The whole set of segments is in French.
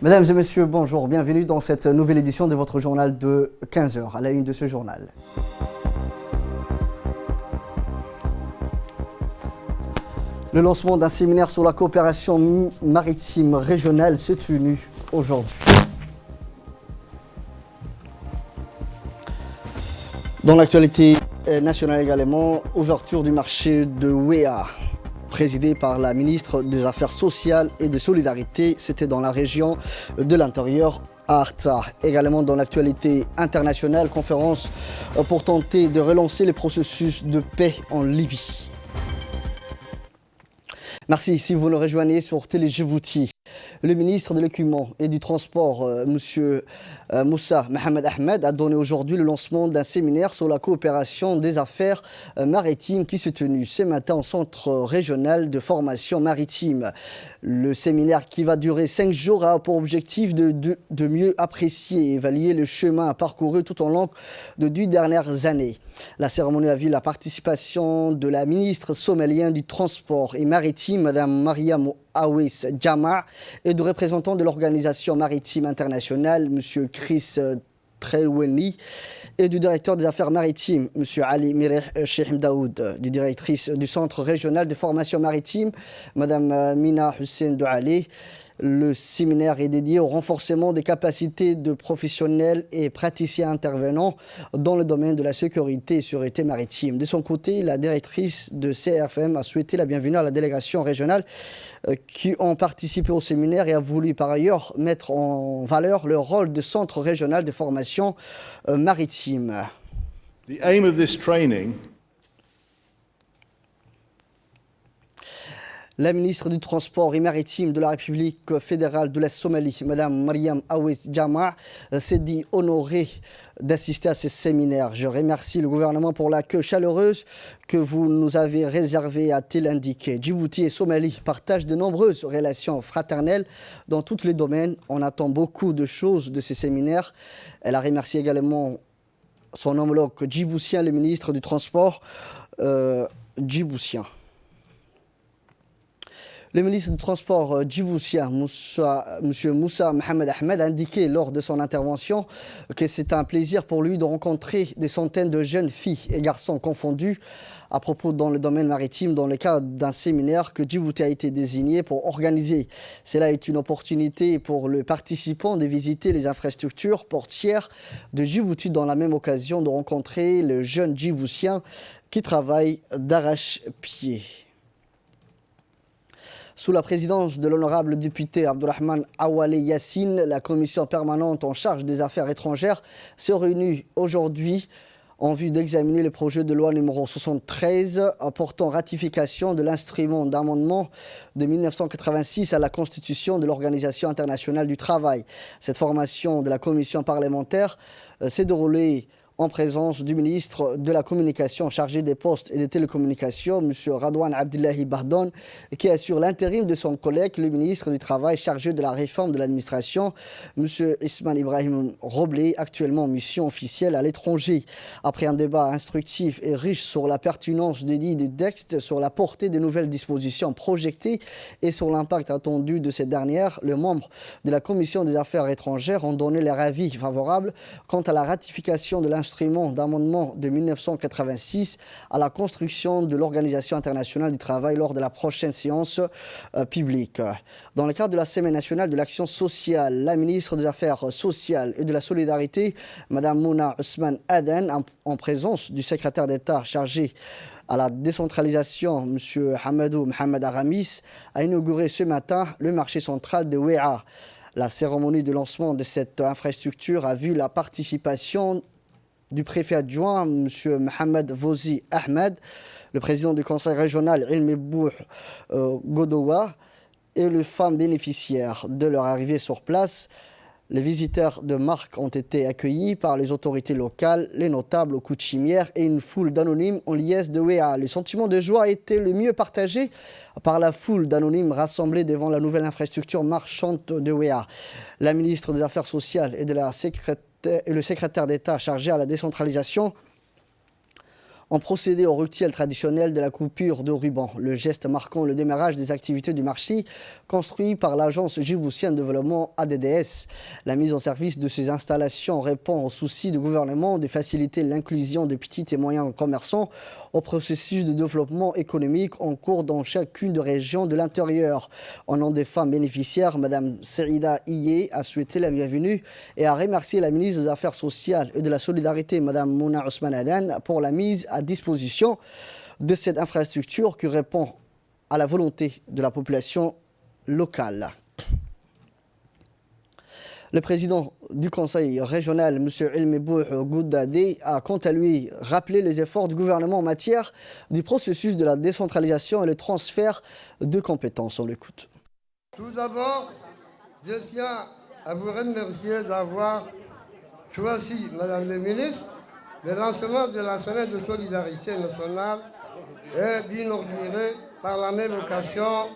Mesdames et messieurs, bonjour, bienvenue dans cette nouvelle édition de votre journal de 15h. À la une de ce journal. Le lancement d'un séminaire sur la coopération maritime régionale s'est tenu aujourd'hui. Dans l'actualité nationale également, ouverture du marché de Ouéa, présidé par la ministre des Affaires sociales et de solidarité. C'était dans la région de l'intérieur à Arta. Également dans l'actualité internationale, conférence pour tenter de relancer les processus de paix en Libye. Merci si vous nous rejoignez sur Télé Djibouti. Le ministre de l'Équipement et du Transport, M. Moussa Mohamed Ahmed, a donné aujourd'hui le lancement d'un séminaire sur la coopération des affaires maritimes qui s'est tenu ce matin au Centre régional de formation maritime. Le séminaire qui va durer 5 jours a pour objectif de mieux apprécier et évaluer le chemin parcouru tout au long de 10 dernières années. La cérémonie a vu la participation de la ministre somalienne du Transport et Maritime, Mme Mariam Awis Jama, et de représentants de l'Organisation maritime internationale, M. Chris Trelweni, et du directeur des affaires maritimes, M. Ali Mireh Cheikh Daoud, du directrice du Centre régional de formation maritime, Mme Mina Hussein Douali. Le séminaire est dédié au renforcement des capacités de professionnels et praticiens intervenants dans le domaine de la sécurité et sûreté maritime. De son côté, la directrice de CRFM a souhaité la bienvenue à la délégation régionale qui ont participé au séminaire et a voulu par ailleurs mettre en valeur le rôle de centre régional de formation maritime. The aim of this training La ministre du Transport et Maritime de la République fédérale de la Somalie, Mme Mariam Awis Jama, s'est dit honorée d'assister à ce séminaire. Je remercie le gouvernement pour l'accueil chaleureuse que vous nous avez réservé, a-t-il indiqué. Djibouti et Somalie partagent de nombreuses relations fraternelles dans tous les domaines. On attend beaucoup de choses de ces séminaires. Elle a remercié également son homologue djiboutien, le ministre du Transport djiboutien. Le ministre du Transport djiboutien, M. Moussa Mohamed Ahmed, a indiqué lors de son intervention que c'est un plaisir pour lui de rencontrer des centaines de jeunes filles et garçons confondus à propos dans le domaine maritime dans le cadre d'un séminaire que Djibouti a été désigné pour organiser. Cela est une opportunité pour le participant de visiter les infrastructures portières de Djibouti dans la même occasion de rencontrer le jeune djiboutien qui travaille d'arrache-pied. Sous la présidence de l'honorable député Abdurrahman Awale Yassine, la commission permanente en charge des affaires étrangères se réunit aujourd'hui en vue d'examiner le projet de loi numéro 73 portant ratification de l'instrument d'amendement de 1986 à la Constitution de l'Organisation internationale du travail. Cette formation de la commission parlementaire s'est déroulée en présence du ministre de la Communication chargé des postes et des télécommunications, M. Radouane Abdullahi Bardon, qui assure l'intérim de son collègue, le ministre du Travail chargé de la réforme de l'administration, M. Ismail Ibrahim Roblé, actuellement en mission officielle à l'étranger. Après un débat instructif et riche sur la pertinence des dits du texte, sur la portée des nouvelles dispositions projetées et sur l'impact attendu de ces dernières, les membres de la Commission des affaires étrangères ont donné leur avis favorable quant à la ratification de l'instrument d'amendement de 1986 à la construction de l'Organisation internationale du travail lors de la prochaine séance publique. Dans le cadre de la Semaine nationale de l'action sociale, la ministre des Affaires sociales et de la solidarité, Mme Mouna Ousmane Aden, en présence du secrétaire d'État chargé à la décentralisation, M. Hamadou Mohamed Aramis, a inauguré ce matin le marché central de Ouéa. La cérémonie de lancement de cette infrastructure a vu la participation du préfet adjoint, M. Mohamed Vozi Ahmed, le président du conseil régional Ilmi Bouh Godowa et les femmes bénéficiaires. De leur arrivée sur place, les visiteurs de marque ont été accueillis par les autorités locales, les notables coutumières et une foule d'anonymes en liesse de Ouéa. Le sentiment de joie a été le mieux partagé par la foule d'anonymes rassemblés devant la nouvelle infrastructure marchande de Ouéa. La ministre des Affaires sociales et le secrétaire d'État chargé à la décentralisation ont procédé au rituel traditionnel de la coupure de ruban, le geste marquant le démarrage des activités du marché construit par l'agence djiboutienne de développement ADDS. La mise en service de ces installations répond au souci du gouvernement de faciliter l'inclusion des petits et moyens commerçants au processus de développement économique en cours dans chacune des régions de l'intérieur. Au nom des femmes bénéficiaires, Mme Saïda Iye a souhaité la bienvenue et a remercié la ministre des Affaires sociales et de la Solidarité, Mme Mouna Ousmane Aden, pour la mise à disposition de cette infrastructure qui répond à la volonté de la population locale. Le président du conseil régional, M. Elmebou Goudadé, a quant à lui rappelé les efforts du gouvernement en matière du processus de la décentralisation et le transfert de compétences. On l'écoute. Tout d'abord, je tiens à vous remercier d'avoir choisi, Madame la Ministre, le lancement de la semaine de solidarité nationale et d'inaugurer par la même occasion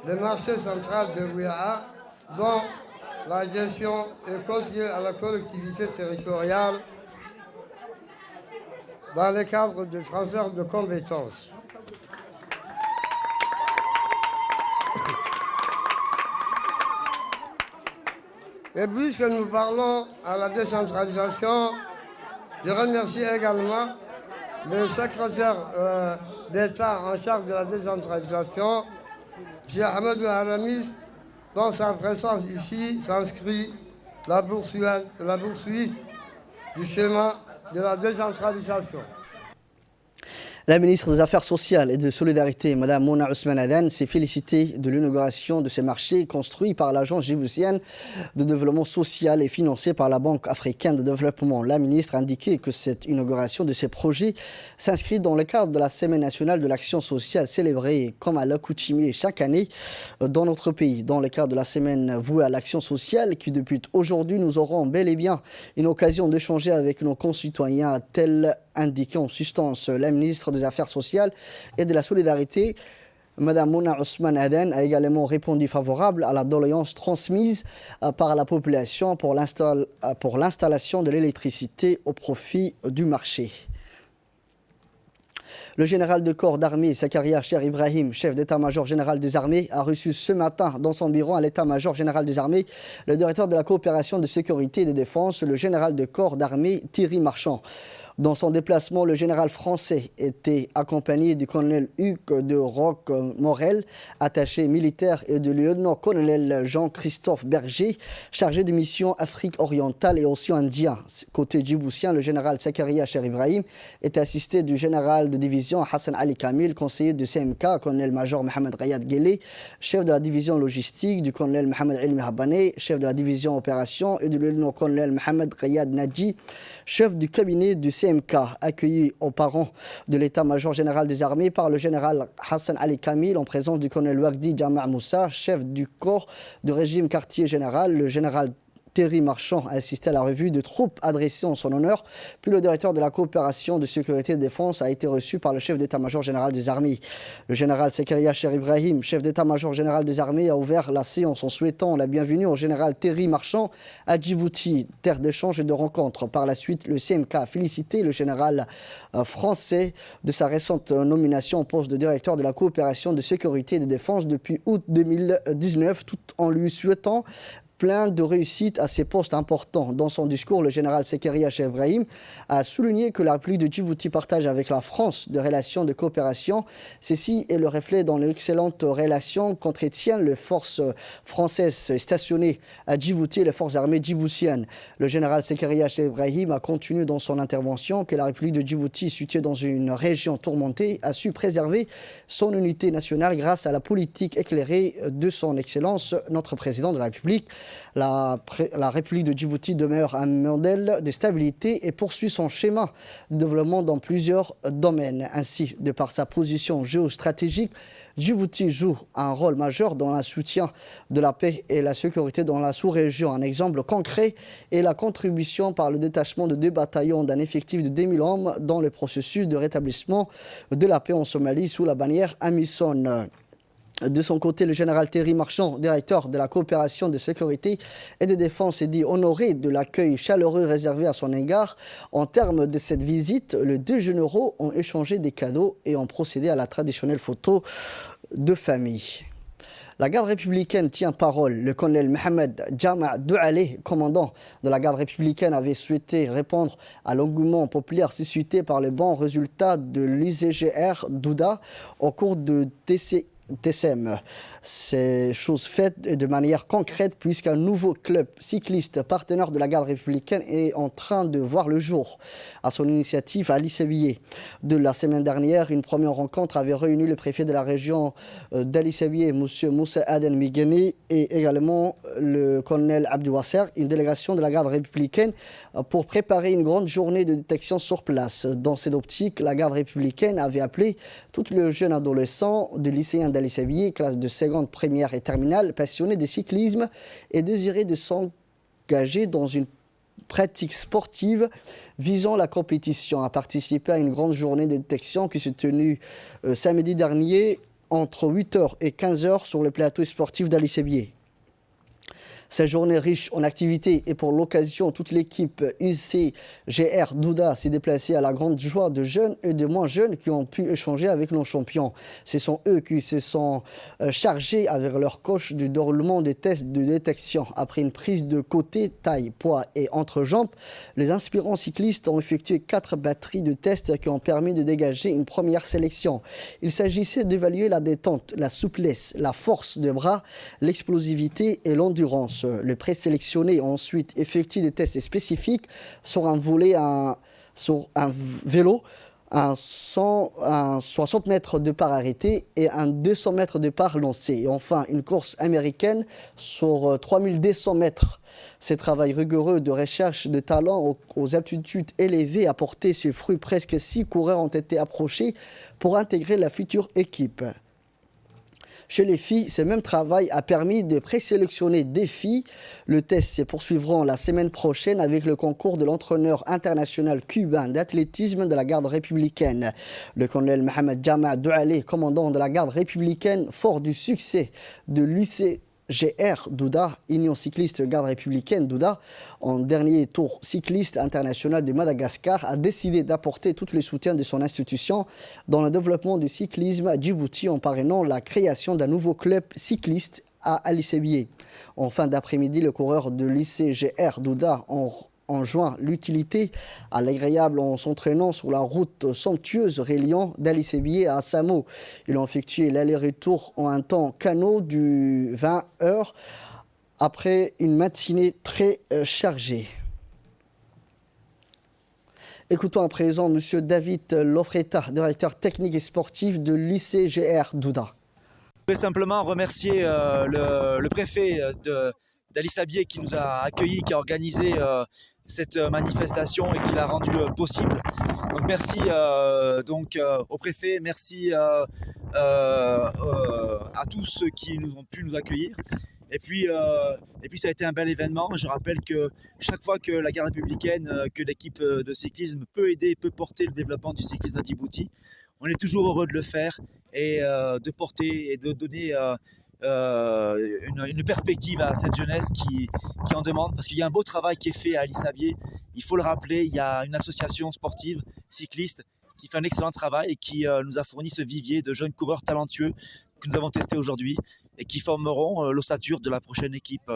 le marché central de Ouéa, dont la gestion est confiée à la collectivité territoriale dans le cadre du transfert de compétences. Et puisque nous parlons à la décentralisation, je remercie également le secrétaire d'État en charge de la décentralisation, M. Ahmed Harami, dont sa présence ici s'inscrit la poursuite du chemin de la décentralisation. La ministre des Affaires sociales et de Solidarité, Mme Mouna Ousmane Aden, s'est félicitée de l'inauguration de ces marchés construits par l'Agence djiboutienne de développement social et financés par la Banque africaine de développement. La ministre a indiqué que cette inauguration de ces projets s'inscrit dans le cadre de la Semaine nationale de l'action sociale célébrée comme à l'accoutumée chaque année dans notre pays. Dans le cadre de la semaine vouée à l'action sociale qui débute aujourd'hui, nous aurons bel et bien une occasion d'échanger avec nos concitoyens, tels indiqué en substance la ministre des Affaires sociales et de la Solidarité. Mme Mouna Ousmane Aden a également répondu favorable à la doléance transmise par la population pour l'installation de l'électricité au profit du marché. Le général de corps d'armée Zakaria Cher Ibrahim, chef d'état-major général des armées, a reçu ce matin dans son bureau à l'état-major général des armées le directeur de la coopération de sécurité et de défense, le général de corps d'armée Thierry Marchand. Dans son déplacement, le général français était accompagné du colonel Hugues de Roque-Morel, attaché militaire, et du lieutenant-colonel Jean-Christophe Berger, chargé de mission Afrique orientale et océan Indien. Côté djiboutien, le général Zakaria Cher Ibrahim est assisté du général de division Hassan Ali Kamil, conseiller du CMK, colonel-major Mohamed Rayad Guélé, chef de la division logistique, du colonel Mohamed Ilmi Habane, chef de la division opération, et du lieutenant-colonel Mohamed Rayad Nadji, chef du cabinet du CMK, accueilli aux parents de l'état-major général des armées par le général Hassan Ali Kamil en présence du colonel Wagdi Jama' Moussa, chef du corps de régime quartier général. Le général Thierry Marchand a assisté à la revue de troupes adressée en son honneur. Puis le directeur de la coopération de sécurité et de défense a été reçu par le chef d'état-major général des armées. Le général Zakaria Cher Ibrahim, chef d'état-major général des armées, a ouvert la séance en souhaitant la bienvenue au général Thierry Marchand à Djibouti, terre d'échange et de rencontres. Par la suite, le CMK a félicité le général français de sa récente nomination au poste de directeur de la coopération de sécurité et de défense depuis août 2019, tout en lui souhaitant plein de réussite à ces postes importants. Dans son discours, le général Zakaria Cher Ibrahim a souligné que la République de Djibouti partage avec la France des relations de coopération. Ceci est le reflet dans l'excellente relation qu'entretiennent les forces françaises stationnées à Djibouti et les forces armées djiboutiennes. Le général Zakaria Cher Ibrahim a continué dans son intervention que la République de Djibouti, située dans une région tourmentée, a su préserver son unité nationale grâce à la politique éclairée de son Excellence, notre président de la République. La République de Djibouti demeure un modèle de stabilité et poursuit son schéma de développement dans plusieurs domaines. Ainsi, de par sa position géostratégique, Djibouti joue un rôle majeur dans le soutien de la paix et la sécurité dans la sous-région. Un exemple concret est la contribution par le détachement de 2 bataillons d'un effectif de 2000 hommes dans le processus de rétablissement de la paix en Somalie sous la bannière Amisom. De son côté, le général Thierry Marchand, directeur de la coopération de sécurité et de défense, s'est dit honoré de l'accueil chaleureux réservé à son égard. En termes de cette visite, les deux généraux ont échangé des cadeaux et ont procédé à la traditionnelle photo de famille. La garde républicaine tient parole. Le colonel Mohamed Jama' Doualeh, commandant de la garde républicaine, avait souhaité répondre à l'engouement populaire suscité par les bons résultats de l'ICGR Douda au cours de TCM. C'est chose faite de manière concrète puisqu'un nouveau club cycliste partenaire de la garde républicaine est en train de voir le jour. À son initiative, à Alissabié. De la semaine dernière, une première rencontre avait réuni le préfet de la région d'Alissabié, M. Moussa Aden Migani, et également le colonel Abdou Wasser, une délégation de la garde républicaine, pour préparer une grande journée de détection sur place. Dans cette optique, la garde républicaine avait appelé tous les jeunes adolescents de lycéens d'Alissabié, classe de seconde, première et terminale, passionnés de cyclisme et désirés de s'engager dans une pratique sportive visant la compétition, à participer à une grande journée de détection qui s'est tenue samedi dernier entre 8h et 15h sur le plateau sportif d'Alissabié. Cette journée riche en activités et pour l'occasion, toute l'équipe UCGR Douda s'est déplacée à la grande joie de jeunes et de moins jeunes qui ont pu échanger avec nos champions. Ce sont eux qui se sont chargés avec leur coach du déroulement des tests de détection. Après une prise de côté, taille, poids et entrejambes, les inspirants cyclistes ont effectué 4 batteries de tests qui ont permis de dégager une première sélection. Il s'agissait d'évaluer la détente, la souplesse, la force de bras, l'explosivité et l'endurance. Les présélectionnés ont ensuite effectué des tests spécifiques sur un volet, sur un vélo, un 60 mètres de part arrêté et un 200 mètres de part lancé. Et enfin, une course américaine sur 3200 mètres. Ces travail rigoureux de recherche de talent aux aptitudes élevées a porté ses fruits. Presque 6 coureurs ont été approchés pour intégrer la future équipe. Chez les filles, ce même travail a permis de présélectionner des filles. Le test se poursuivra la semaine prochaine avec le concours de l'entraîneur international cubain d'athlétisme de la garde républicaine. Le colonel Mohamed Jama' Doualeh, commandant de la garde républicaine, fort du succès de l'UCGR Douda, Union cycliste garde républicaine Douda, en dernier tour cycliste international de Madagascar, a décidé d'apporter tout le soutien de son institution dans le développement du cyclisme à Djibouti en parrainant la création d'un nouveau club cycliste à Alissabié. En fin d'après-midi, le coureur de l'ICGR Douda enjoint l'utilité à l'agréable en s'entraînant sur la route somptueuse reliant d'Alissabié à Samo. Ils ont effectué l'aller-retour en un temps canot du 20 heures après une matinée très chargée. Écoutons à présent M. David Lofreta, directeur technique et sportif de l'ICGR Douda. Je voudrais simplement remercier le préfet d'Alissabié qui nous a accueillis, qui a organisé cette manifestation et qui l'a rendue possible. Donc merci au préfet, merci à tous ceux qui ont pu nous accueillir. Et puis ça a été un bel événement. Je rappelle que chaque fois que la garde républicaine, que l'équipe de cyclisme peut aider, peut porter le développement du cyclisme à Djibouti, on est toujours heureux de le faire et de porter et de donner une perspective à cette jeunesse qui en demande, parce qu'il y a un beau travail qui est fait à Alissabié. Il faut le rappeler, il y a une association sportive cycliste qui fait un excellent travail et qui nous a fourni ce vivier de jeunes coureurs talentueux que nous avons testé aujourd'hui et qui formeront l'ossature de la prochaine équipe.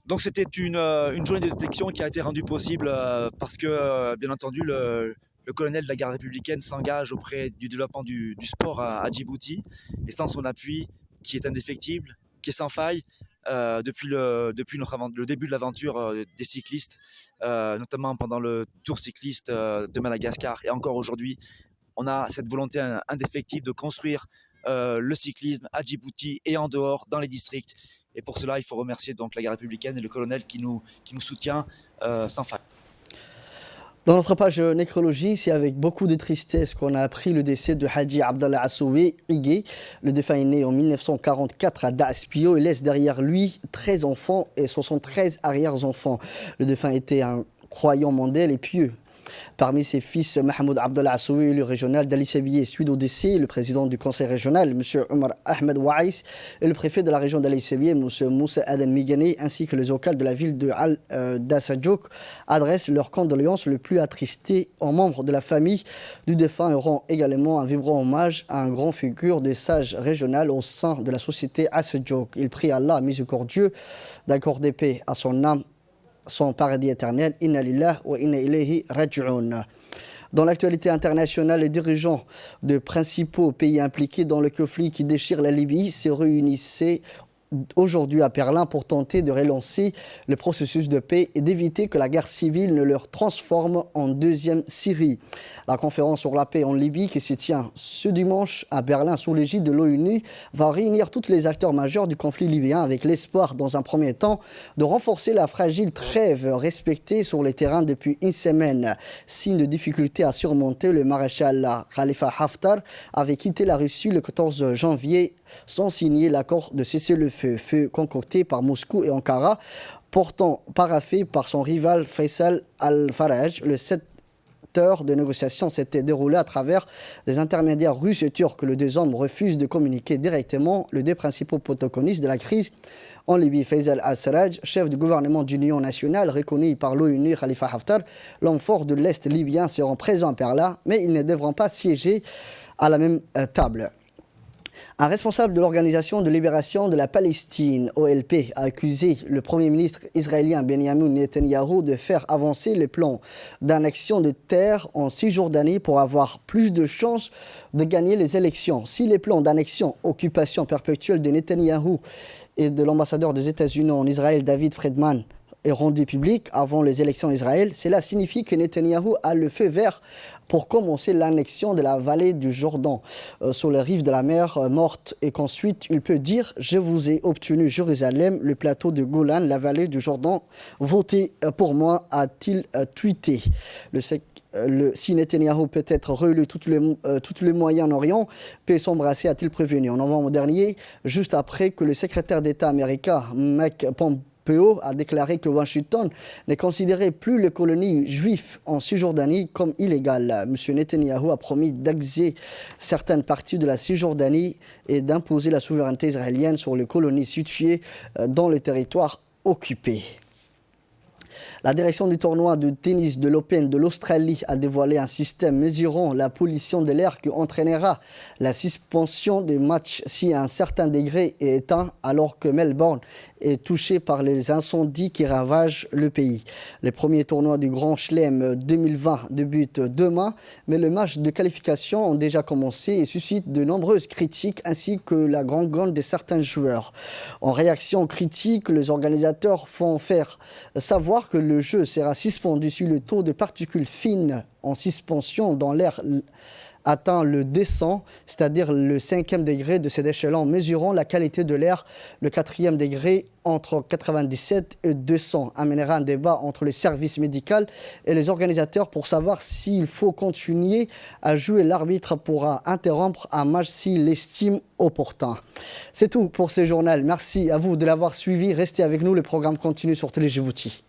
Donc c'était une journée de détection qui a été rendue possible parce que, bien entendu, le colonel de la garde républicaine s'engage auprès du développement du sport à Djibouti, et sans son appui, qui est indéfectible, qui est sans faille, depuis le début de l'aventure des cyclistes, notamment pendant le Tour cycliste de Madagascar, et encore aujourd'hui, on a cette volonté indéfectible de construire le cyclisme à Djibouti et en dehors, dans les districts. Et pour cela, il faut remercier donc la garde républicaine et le colonel qui nous soutient sans faille. Dans notre page nécrologie, c'est avec beaucoup de tristesse qu'on a appris le décès de Hadji Abdallah Assoué Igué. Le défunt est né en 1944 à Daaspio et laisse derrière lui 13 enfants et 73 arrière-enfants. Le défunt était un croyant mondel et pieux. Parmi ses fils, Mahmoud Abdallah Assoui, élu régional d'Ali Sabieh, suite au décès, le président du conseil régional, M. Omar Ahmed Waïs, et le préfet de la région d'Ali Sabieh, M. Moussa Aden Migane, ainsi que les locales de la ville de Al-Dassadjouk, adressent leurs condoléances le plus attristées aux membres de la famille du défunt et rend également un vibrant hommage à un grand figure des sages régional au sein de la société Assadjouk. Il prie Allah miséricordieux d'accorder paix à son âme, son paradis éternel. Inna lillah wa inna ilayhi raji'un. Dans l'actualité internationale, les dirigeants de principaux pays impliqués dans le conflit qui déchire la Libye se réunissaient aujourd'hui à Berlin pour tenter de relancer le processus de paix et d'éviter que la guerre civile ne leur transforme en deuxième Syrie. La conférence sur la paix en Libye qui se tient ce dimanche à Berlin sous l'égide de l'ONU va réunir tous les acteurs majeurs du conflit libyen avec l'espoir dans un premier temps de renforcer la fragile trêve respectée sur les terrains depuis une semaine. Signe de difficulté à surmonter, le maréchal Khalifa Haftar avait quitté la Russie le 14 janvier sans signer l'accord de cessez-le-feu, feu concocté par Moscou et Ankara, pourtant paraphé par son rival Faisal al-Faraj. Le 7 heures de négociations s'étaient déroulées à travers des intermédiaires russes et turcs. Les deux hommes refusent de communiquer directement les deux principaux protagonistes de la crise en Libye. Faisal al-Sarraj, chef du gouvernement d'union nationale reconnu par l'ONU, Khalifa Haftar, l'homme fort de l'Est libyen, seront présents par là, mais ils ne devront pas siéger à la même table. Un responsable de l'Organisation de libération de la Palestine, OLP, a accusé le Premier ministre israélien Benjamin Netanyahou de faire avancer les plans d'annexion de terres en Cisjordanie pour avoir plus de chances de gagner les élections. Si les plans d'annexion, occupation perpétuelle de Netanyahou et de l'ambassadeur des États-Unis en Israël, David Friedman, est rendu public avant les élections d'Israël, cela signifie que Netanyahou a le feu vert pour commencer l'annexion de la vallée du Jourdain sur les rives de la mer Morte et qu'ensuite il peut dire « Je vous ai obtenu Jérusalem, le plateau de Golan, la vallée du Jourdain, votez pour moi », a-t-il tweeté. Si Netanyahou peut être réélu tous les Moyen-Orient peut s'embrasser, a-t-il prévenu. En novembre dernier, juste après que le secrétaire d'État américain Mike Pompeo a déclaré que Washington ne considérait plus les colonies juives en Cisjordanie comme illégales. M. Netanyahou a promis d'axer certaines parties de la Cisjordanie et d'imposer la souveraineté israélienne sur les colonies situées dans le territoire occupé. La direction du tournoi de tennis de l'Open de l'Australie a dévoilé un système mesurant la pollution de l'air qui entraînera la suspension des matchs si un certain degré est éteint, alors que Melbourne est touché par les incendies qui ravagent le pays. Les premiers tournois du Grand Chelem 2020 débutent demain, mais les matchs de qualification ont déjà commencé et suscitent de nombreuses critiques ainsi que la grande gagne de certains joueurs. En réaction aux critiques, les organisateurs font faire savoir que le jeu sera suspendu si le taux de particules fines en suspension dans l'air atteint le décent, c'est-à-dire le 5e degré de cet échelon, mesurant la qualité de l'air. Le 4e degré, entre 97 et 200, amènera un débat entre les services médicaux et les organisateurs pour savoir s'il faut continuer à jouer. L'arbitre pourra interrompre un match s'il l'estime opportun. C'est tout pour ce journal. Merci à vous de l'avoir suivi. Restez avec nous, le programme continue sur Télé Djibouti.